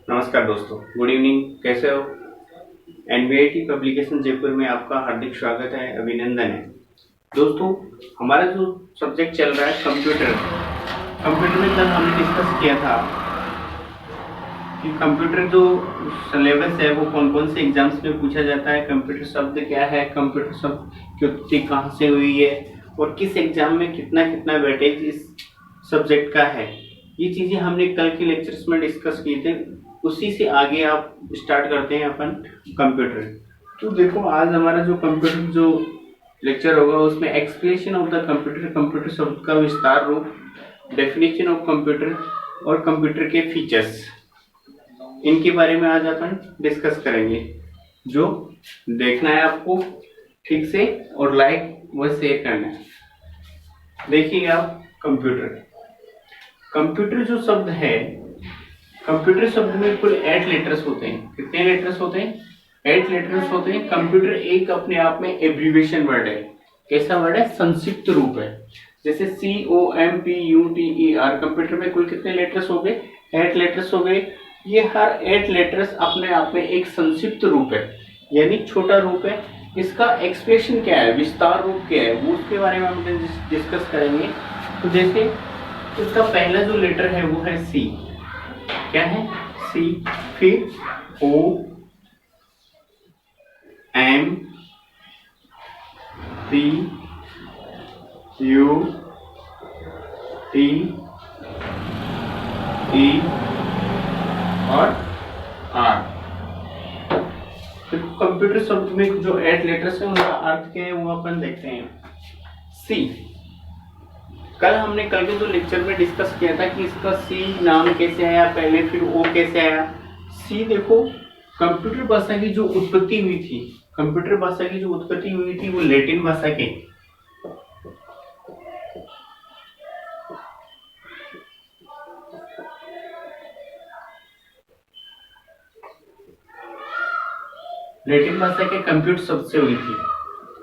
नमस्कार दोस्तों, good evening. कैसे हो? एनवीआईटी पब्लिकेशन जयपुर में आपका हार्दिक स्वागत है, अभिनंदन है। दोस्तों, हमारा जो सब्जेक्ट चल रहा है कंप्यूटर में कल हमने डिस्कस किया था कि कंप्यूटर जो सिलेबस है वो कौन कौन से एग्जाम्स में पूछा जाता है, कंप्यूटर शब्द क्या है, कंप्यूटर शब्द की उत्पत्ति कहाँ से हुई है और किस एग्जाम में कितना कितना वेटेज इस सब्जेक्ट का है। ये चीजें हमने कल के लेक्चर्स में डिस्कस किए थे। उसी से आगे आप स्टार्ट करते हैं अपन कंप्यूटर। तो देखो, आज हमारा जो कंप्यूटर जो लेक्चर होगा उसमें explanation of the computer, computer शब्द का विस्तार रूप, डेफिनेशन ऑफ कंप्यूटर और कंप्यूटर के फीचर्स, इनके बारे में आज अपन डिस्कस करेंगे। जो देखना है आपको ठीक से और लाइक व शेयर करना है। देखिए आप, कंप्यूटर जो शब्द है, कंप्यूटर शब्द में कुल 8 लेटर्स होते हैं। कितने लेटर्स होते हैं? 8 लेटर्स होते हैं। कंप्यूटर एक अपने आप में एब्रीविएशन वर्ड है। कैसा वर्ड है? संक्षिप्त रूप है। जैसे COMPUTER, कंप्यूटर में कुल कितने लेटर्स हो गए? 8 लेटर्स हो गए। ये हर 8 लेटर्स अपने आप में एक संक्षिप्त रूप है, यानी छोटा रूप है। इसका एक्सप्रेशन क्या है, विस्तार रूप क्या है, वो उसके बारे में हम डिस्कस करेंगे। तो जैसे इसका पहला जो लेटर है वो है सी। क्या है? सी। फिर OMPQTE और R। तो कंप्यूटर शब्द में जो 8 लेटर्स हैं उनका अर्थ क्या है वो अपन देखते हैं। सी, कल हमने कल के जो लेक्चर में डिस्कस किया था कि इसका सी नाम कैसे आया पहले, फिर ओ कैसे आया। सी देखो, कंप्यूटर भाषा की जो उत्पत्ति हुई थी, कंप्यूटर भाषा की जो उत्पत्ति हुई थी वो लैटिन भाषा के कंप्यूटर शब्द से हुई थी।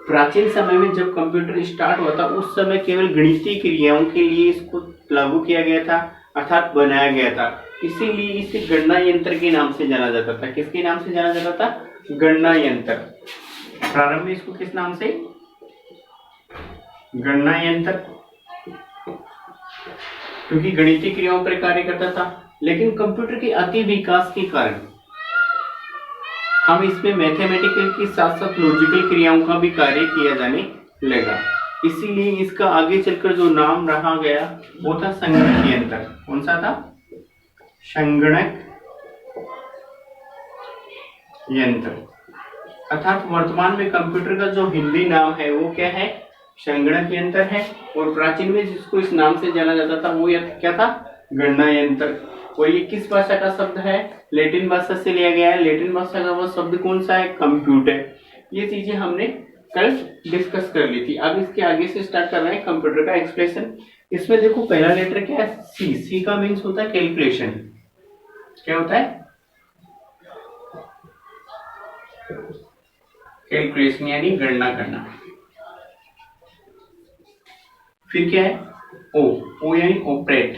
प्राचीन समय में जब कंप्यूटर स्टार्ट हुआ था उस समय केवल गणितीय क्रियाओं के लिए इसको लागू किया गया था, अर्थात बनाया गया था। इसीलिए इसे गणना यंत्र के नाम से जाना जाता था। किसके नाम से जाना जाता था? गणना यंत्र। प्रारंभ में इसको किस नाम से? गणना यंत्र, क्योंकि गणितीय क्रियाओं पर कार्य करता था। लेकिन कंप्यूटर के अति विकास के कारण हम इसमें मैथमेटिकल के साथ साथ लॉजिकल क्रियाओं का भी कार्य किया जाने लगा। इसीलिए इसका आगे चलकर जो नाम रहा गया वो था संगणक यंत्र। कौन सा था? संगणक यंत्र। अर्थात वर्तमान में कंप्यूटर का जो हिंदी नाम है वो क्या है? संगणक यंत्र है। और प्राचीन में जिसको इस नाम से जाना जाता था वो क्या था? गणना यंत्र। और ये किस भाषा का शब्द है? लैटिन भाषा से लिया गया है। लैटिन भाषा का वो शब्द कौन सा है? कंप्यूटर। ये चीजें हमने कल डिस्कस कर ली थी। अब इसके आगे से स्टार्ट कर रहे हैं कंप्यूटर का एक्सप्रेशन। इसमें देखो, पहला लेटर क्या है? सी। सी का मीन्स होता है कैलकुलेशन। क्या होता है? कैलकुलेशन, यानी गणना करना। फिर क्या है? ओ। ओ यानी ऑपरेट,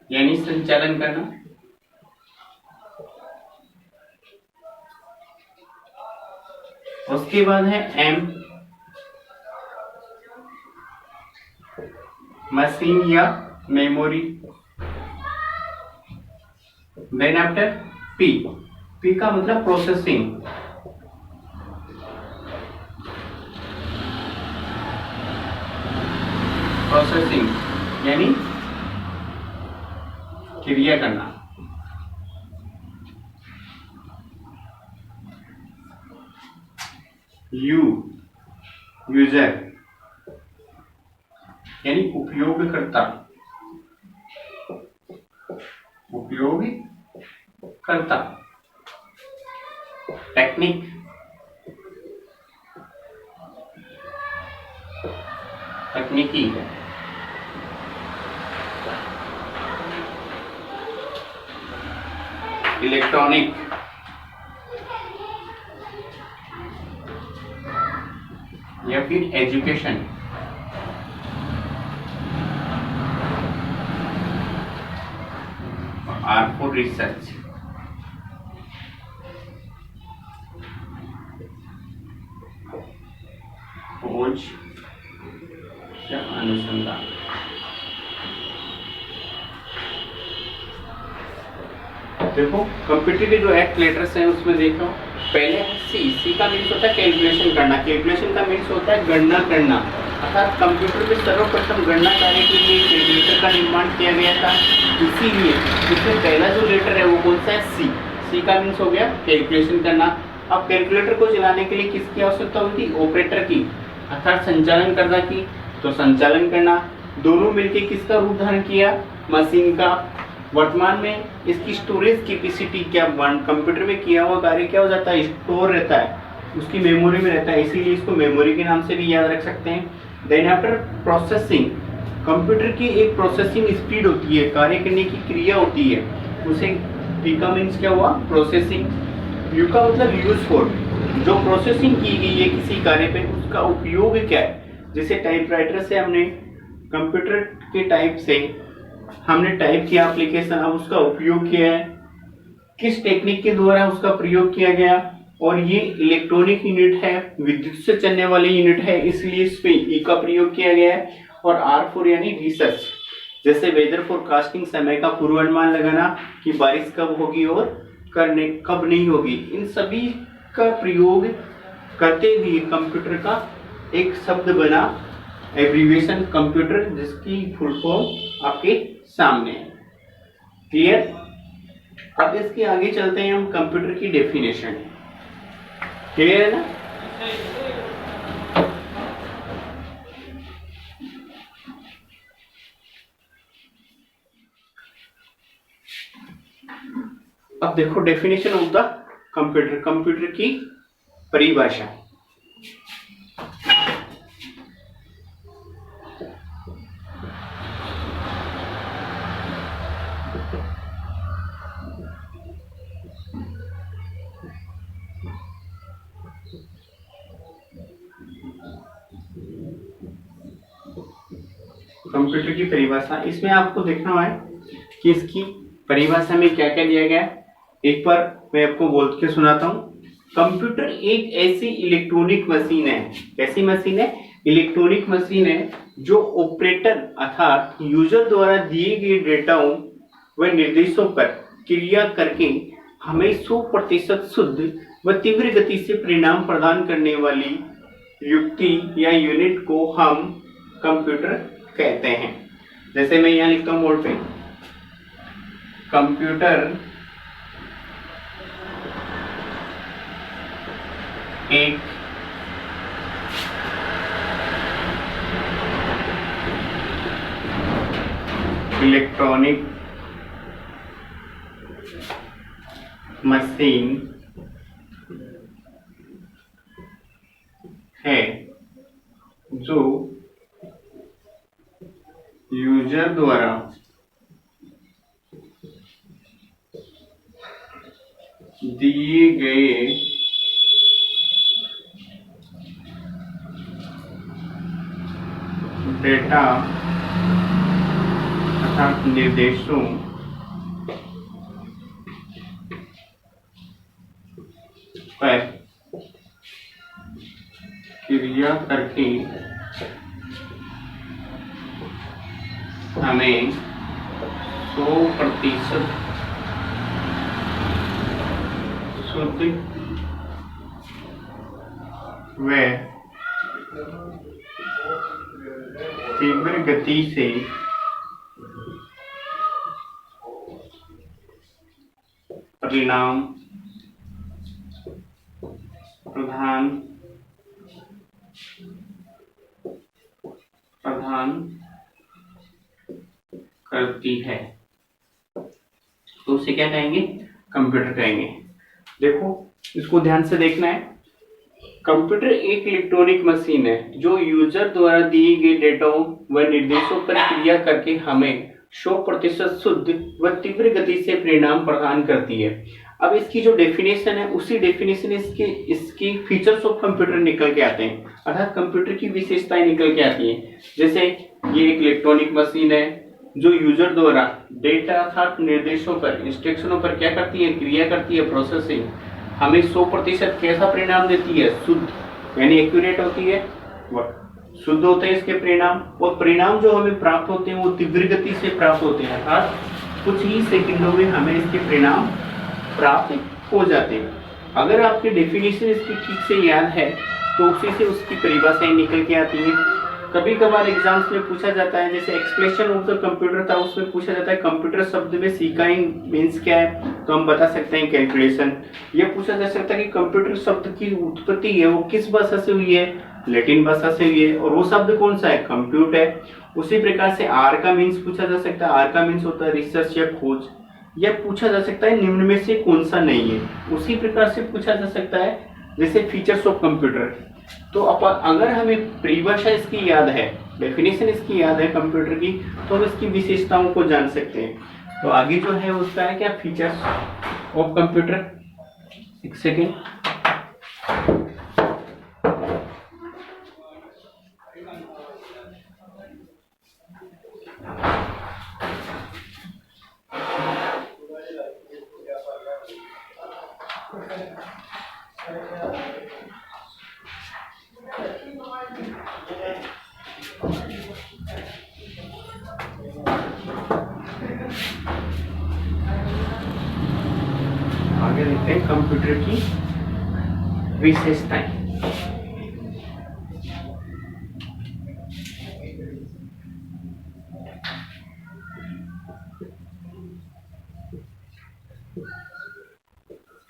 यानी संचालन करना। उसके बाद है एम, मशीन या memory. Then after P. P का मतलब प्रोसेसिंग। प्रोसेसिंग यानी क्रिया करना। यू, यूजर, यानी उपयोगकर्ता। उपयोगकर्ता। टेक्निक, तकनीकी। इलेक्ट्रॉनिक, या फिर एजुकेशन। R4 research. खोज या अनुसंधान। देखो कंप्यूटर के जो एक्ट लेटर्स हैं उसमें देखो, पहले है सी का मीन्स होता है कैलकुलेशन करना, कैलकुलेशन का मीन्स होता है गणना करना, अर्थात कंप्यूटर में सर्वप्रथम गणना कार्य के लिए कैलकुलेटर का निर्माण किया गया था। इसीलिए इसमें पहला जो लेटर है वो कौन सा है, सी का मीन्स हो गया कैलकुलेशन करना। अब कैलकुलेटर को चलाने के लिए किसकी आवश्यकता होती, ऑपरेटर की, अर्थात संचालन करना की। तो संचालन करना दोनों मिलकर किसका रूप धारण किया, मशीन का। वर्तमान में इसकी स्टोरेज कैपेसिटी क्या, कंप्यूटर में किया हुआ कार्य क्या हो जाता है, स्टोर रहता है, उसकी मेमोरी में रहता है, इसीलिए इसको मेमोरी के नाम से भी याद रख सकते हैं। देन आफ्टर प्रोसेसिंग, कंप्यूटर की एक प्रोसेसिंग स्पीड होती है, कार्य करने की क्रिया होती है, उसे पी का मीन्स क्या हुआ, प्रोसेसिंग। यू का मतलब यूज फॉर, जो प्रोसेसिंग की गई है किसी कार्य पे उसका उपयोग क्या है। जैसे टाइपराइटर से हमने कंप्यूटर के टाइप से हमने टाइप किया एप्लीकेशन, अब उसका उपयोग किया है, किस टेक्निक के द्वारा उसका प्रयोग किया गया, और ये इलेक्ट्रॉनिक यूनिट है, विद्युत से चलने वाली यूनिट है, इसलिए इस पे ई का प्रयोग किया गया है। और R4 यानी रिसर्च, जैसे वेदर फोरकास्टिंग, समय का पूर्वानुमान लगाना कि बारिश कब होगी और कब नहीं होगी, इन सभी का प्रयोग करते हुए कंप्यूटर का एक शब्द बना एब्रीविएशन कंप्यूटर, जिसकी फुल फॉर्म आपके सामने है। क्लियर। अब इसके आगे चलते हैं हम कंप्यूटर की डेफिनेशन। क्लियर है ना। अब देखो definition of the computer, computer की परिभाषा। कंप्यूटर की परिभाषा, इसमें आपको देखना है कि इसकी परिभाषा में क्या क्या दिया गया है। एक बार मैं आपको बोल के सुनाता हूँ। कंप्यूटर एक ऐसी इलेक्ट्रॉनिक मशीन है, कैसी मशीन है, इलेक्ट्रॉनिक मशीन है, जो ऑपरेटर अर्थात यूजर द्वारा दिए गए डेटाओं व निर्देशों पर क्रिया करके हमें 100% शुद्ध व तीव्र गति से परिणाम प्रदान करने वाली युक्ति या यूनिट को हम कंप्यूटर कहते हैं। जैसे मैं यहाँ लिखता हूँ बोर्ड पे, कंप्यूटर एक इलेक्ट्रॉनिक मशीन है जो यूजर द्वारा दिए गए डेटा अर्थात निर्देशों पर क्रिया करके हमें 100% शुद्ध व तीव्र गति से परिणाम प्रदान करती है, तो उसे क्या कहेंगे, कंप्यूटर कहेंगे। देखो इसको ध्यान से देखना है। कंप्यूटर एक इलेक्ट्रॉनिक मशीन है जो यूजर द्वारा दिए गए डेटाओं व निर्देशों पर क्रिया करके हमें 100% शुद्ध व तीव्र गति से परिणाम प्रदान करती है। अब इसकी जो डेफिनेशन है उसी डेफिनेशन इसकी फीचर्स ऑफ कंप्यूटर निकल के आते हैं, अर्थात कंप्यूटर की विशेषताएं निकल के आती हैं। जैसे ये एक इलेक्ट्रॉनिक मशीन है जो यूजर द्वारा डेटा अर्थात निर्देशों पर, इंस्ट्रक्शनों पर क्या करती है, क्रिया करती है, प्रोसेसिंग, हमें 100% कैसा परिणाम देती है, शुद्ध यानी एक्यूरेट होती है, शुद्ध होते हैं इसके परिणाम। और परिणाम जो हमें प्राप्त होते हैं वो तीव्र गति से प्राप्त होते हैं, अर्थात कुछ ही सेकंडों में हमें इसके परिणाम प्राप्त हो जाते हैं। अगर आपकी डेफिनेशन इसकी ठीक से याद है तो उसी से उसकी परिभाषाएं निकल के आती हैं। कभी कभार एग्जाम्स में पूछा जाता है, जैसे एक्सप्लेनेशन ऑफ द कंप्यूटर था, उसमें पूछा जाता है कंप्यूटर शब्द में सीकाइन मीन्स क्या है, तो हम बता सकते हैं कैलकुलेशन। ये पूछा जा सकता है कि कंप्यूटर शब्द की उत्पत्ति है वो किस भाषा से हुई है, लैटिन भाषा से हुई है, और वो शब्द कौन सा है, कंप्यूट है। उसी प्रकार से आर का मीन्स पूछा जा सकता है, आर का मीन्स होता है रिसर्च या खोज। यह पूछा जा सकता है निम्न में से कौन सा नहीं है। उसी प्रकार से पूछा जा सकता है जैसे फीचर्स ऑफ कंप्यूटर। तो अगर हमें परिभाषा इसकी याद है, डेफिनेशन इसकी याद है कंप्यूटर की, तो हम इसकी विशेषताओं को जान सकते हैं। तो आगे जो है उसका है क्या, फीचर्स ऑफ कंप्यूटर। एक सेकेंड, आगे देखते हैं कंप्यूटर की विशेषताएं।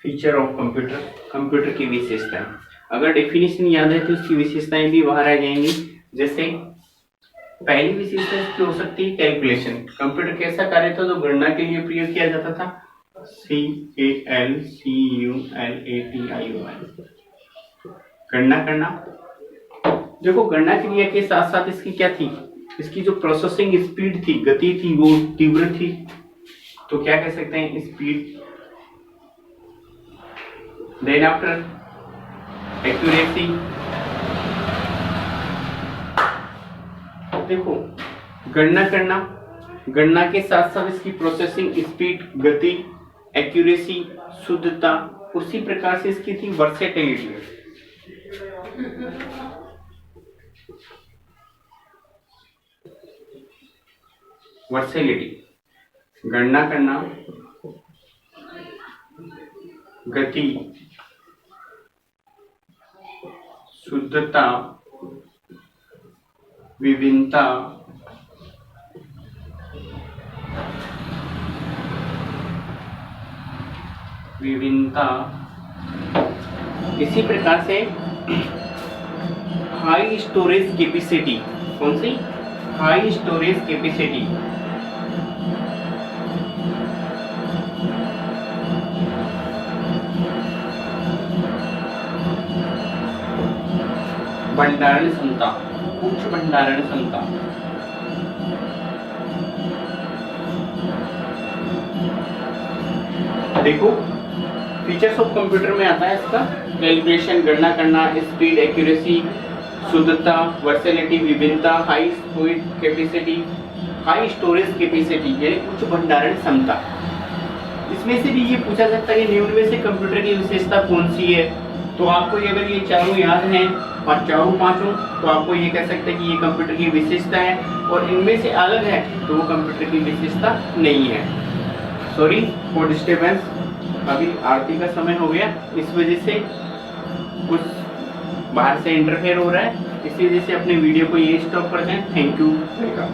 फीचर ऑफ कंप्यूटर, कंप्यूटर की विशेषताएं। अगर डेफिनेशन याद है तो उसकी विशेषताएं भी बाहर आ जाएंगी। जैसे पहली विशेषता इसकी हो सकती है कैलकुलेशन। कंप्यूटर कैसा कार्य था जो गणना के लिए प्रयोग किया जाता था, CALCULATION, गणना करना। देखो गणना क्रिया के साथ साथ इसकी क्या थी, इसकी जो प्रोसेसिंग स्पीड थी, गति थी, वो तीव्र थी। तो क्या कह सकते हैं, स्पीड। Then after accuracy. देखो गणना करना, गणना के साथ साथ इसकी प्रोसेसिंग स्पीड, गति, एक्यूरेसी, शुद्धता। उसी प्रकार से इसकी थी वर्सेटिलिटी। वर्सेटिलिटी, गणना करना, गति, शुद्धता, विभिन्नता, इसी प्रकार से हाई स्टोरेज कैपेसिटी। कौन सी, हाई स्टोरेज कैपेसिटी। भंडारण क्षमता, उच्च भंडारण क्षमता। देखो फीचर्स ऑफ कंप्यूटर में आता है इसका कैलकुलेशन, गणना करना, स्पीड, एक्यूरेसी, शुद्धता, वर्सेटिलिटी, विभिन्नता, high storage capacity, high storage capacity यानी उच्च भंडारण क्षमता। इसमें से भी ये पूछा सकता है कि निम्न में से कंप्यूटर की विशेषता कौन सी है। तो आपको अगर ये चारों याद हैं और चारों पांचों, तो आपको ये कह सकते हैं कि ये कंप्यूटर की विशेषता है, और इनमें से अलग है तो वो कंप्यूटर की विशेषता नहीं है। सॉरी फॉर डिस्टर्बेंस, अभी आरती का समय हो गया, इस वजह से कुछ बाहर से इंटरफेयर हो रहा है, इसी वजह से अपने वीडियो को ये स्टॉप करते हैं। Thank you, welcome.